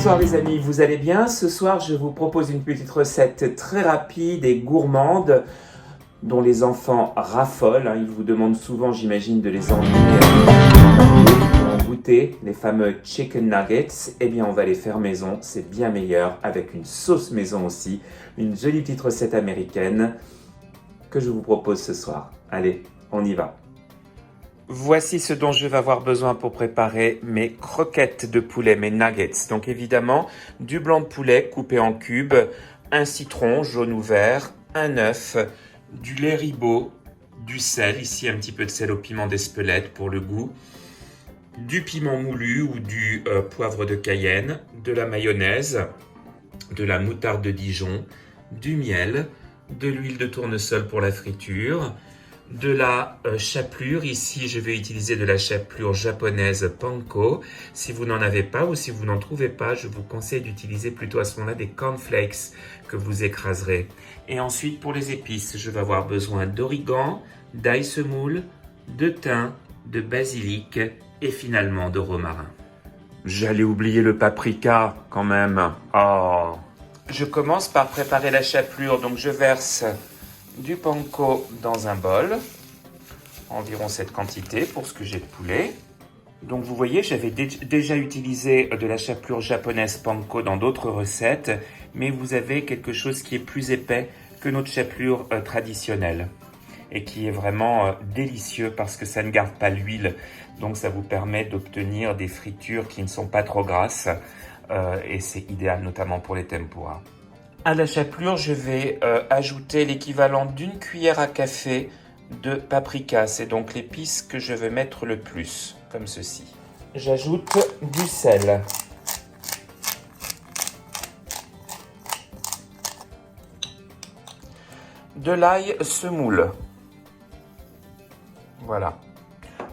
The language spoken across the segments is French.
Bonsoir les amis, vous allez bien? Ce soir, je vous propose une petite recette très rapide et gourmande dont les enfants raffolent. Ils vous demandent souvent, j'imagine, de les emmener pour goûter les fameux chicken nuggets. Eh bien, on va les faire maison, c'est bien meilleur, avec une sauce maison aussi. Une jolie petite recette américaine que je vous propose ce soir. Allez, on y va. Voici ce dont je vais avoir besoin pour préparer mes croquettes de poulet, mes nuggets. Donc évidemment, du blanc de poulet coupé en cubes, un citron jaune ou vert, un œuf, du lait ribot, du sel, ici un petit peu de sel au piment d'Espelette pour le goût, du piment moulu ou du poivre de Cayenne, de la mayonnaise, de la moutarde de Dijon, du miel, de l'huile de tournesol pour la friture, de la chapelure. Ici, je vais utiliser de la chapelure japonaise panko. Si vous n'en avez pas ou si vous n'en trouvez pas, je vous conseille d'utiliser plutôt à ce moment-là des cornflakes que vous écraserez. Et ensuite, pour les épices, je vais avoir besoin d'origan, d'ail semoule, de thym, de basilic et finalement de romarin. J'allais oublier le paprika quand même. Oh. Je commence par préparer la chapelure. Donc je verse du panko dans un bol, environ cette quantité pour ce que j'ai de poulet. Donc vous voyez, j'avais déjà utilisé de la chapelure japonaise panko dans d'autres recettes, mais vous avez quelque chose qui est plus épais que notre chapelure traditionnelle et qui est vraiment délicieux parce que ça ne garde pas l'huile, donc ça vous permet d'obtenir des fritures qui ne sont pas trop grasses et c'est idéal notamment pour les tempura. À la chapelure, je vais ajouter l'équivalent d'une cuillère à café de paprika. C'est donc l'épice que je vais mettre le plus, comme ceci. J'ajoute du sel. De l'ail semoule. Voilà.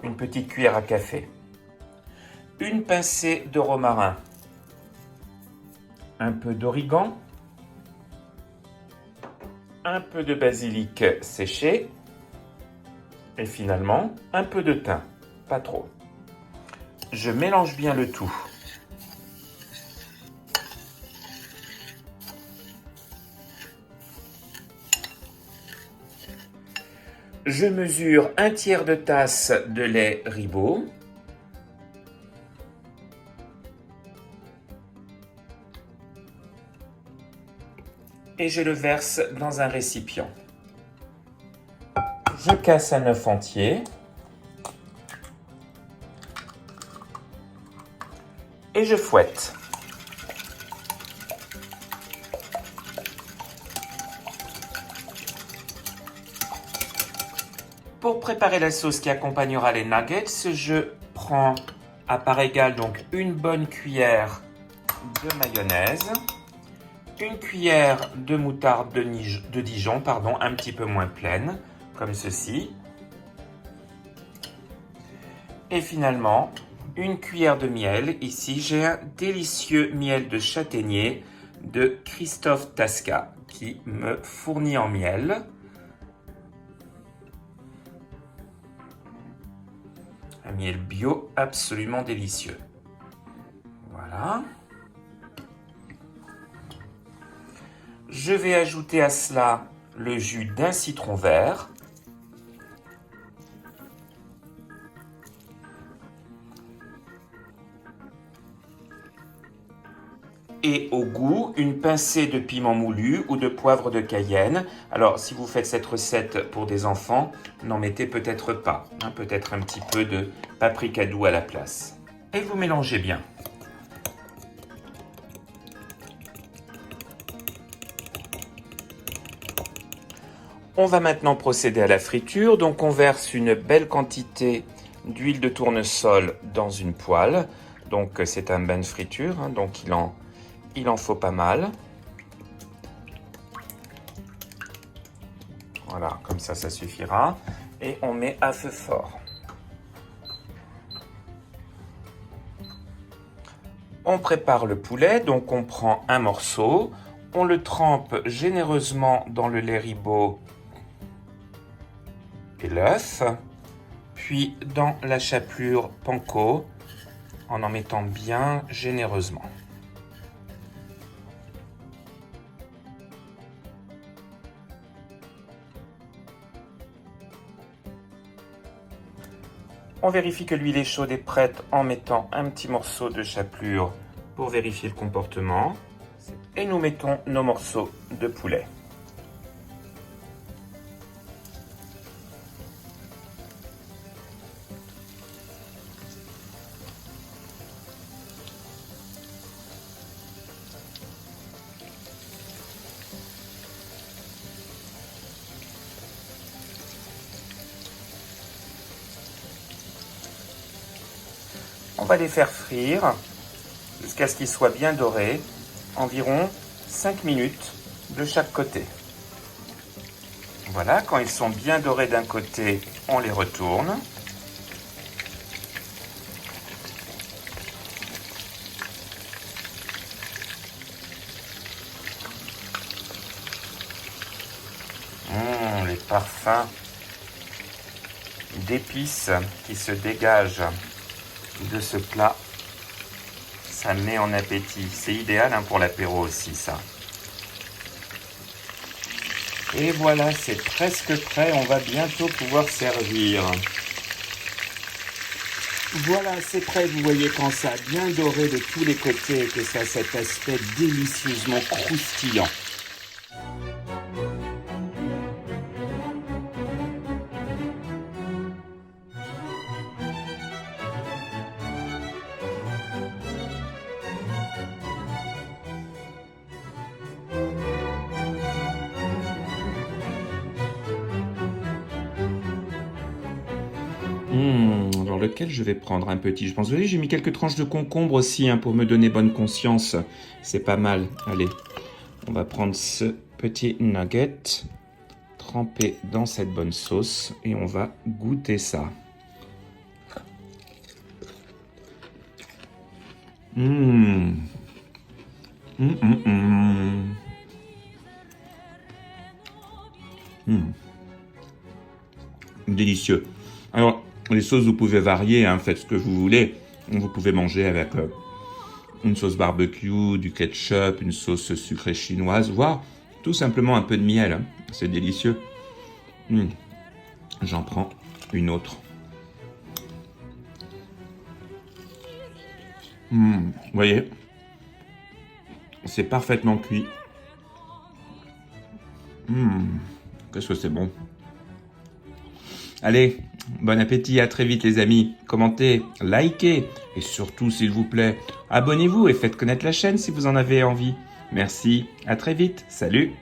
Une petite cuillère à café. Une pincée de romarin. Un peu d'origan. Un peu de basilic séché et finalement un peu de thym, pas trop. Je mélange bien le tout. Je mesure un tiers de tasse de lait ribot. Et je le verse dans un récipient. Je casse un œuf entier. Et je fouette. Pour préparer la sauce qui accompagnera les nuggets, je prends à part égale donc une bonne cuillère de mayonnaise. Une cuillère de moutarde de Dijon, un petit peu moins pleine, comme ceci. Et finalement, une cuillère de miel. Ici, j'ai un délicieux miel de châtaignier de Christophe Tasca qui me fournit en miel. Un miel bio absolument délicieux. Voilà. Je vais ajouter à cela le jus d'un citron vert. Et au goût, une pincée de piment moulu ou de poivre de Cayenne. Alors, si vous faites cette recette pour des enfants, n'en mettez peut-être pas. Peut-être un petit peu de paprika doux à la place. Et vous mélangez bien. On va maintenant procéder à la friture. Donc on verse une belle quantité d'huile de tournesol dans une poêle. Donc c'est un bain de friture, donc il en faut pas mal. Voilà, comme ça suffira. Et on met à feu fort. On prépare le poulet, donc on prend un morceau, on le trempe généreusement dans le lait ribot et l'œuf, puis dans la chapelure panko en mettant bien généreusement. On vérifie que l'huile est chaude et prête en mettant un petit morceau de chapelure pour vérifier le comportement. Et nous mettons nos morceaux de poulet. On va les faire frire jusqu'à ce qu'ils soient bien dorés, environ 5 minutes de chaque côté. Voilà, quand ils sont bien dorés d'un côté, on les retourne. Les parfums d'épices qui se dégagent de ce plat, ça met en appétit. C'est idéal pour l'apéro aussi, ça. Et voilà, c'est presque prêt. On va bientôt pouvoir servir. Voilà, c'est prêt. Vous voyez quand ça a bien doré de tous les côtés et que ça a cet aspect délicieusement croustillant. Alors lequel je vais prendre? Un petit, je pense. Vous voyez, j'ai mis quelques tranches de concombre aussi pour me donner bonne conscience. C'est pas mal. Allez, on va prendre ce petit nugget, trempé dans cette bonne sauce et on va goûter ça. Délicieux. Alors, les sauces, vous pouvez varier, faites ce que vous voulez. Vous pouvez manger avec une sauce barbecue, du ketchup, une sauce sucrée chinoise, voire tout simplement un peu de miel. C'est délicieux. J'en prends une autre. Vous voyez, c'est parfaitement cuit. Qu'est-ce que c'est bon. Allez, bon appétit, à très vite les amis. Commentez, likez et surtout s'il vous plaît, abonnez-vous et faites connaître la chaîne si vous en avez envie. Merci, à très vite, salut.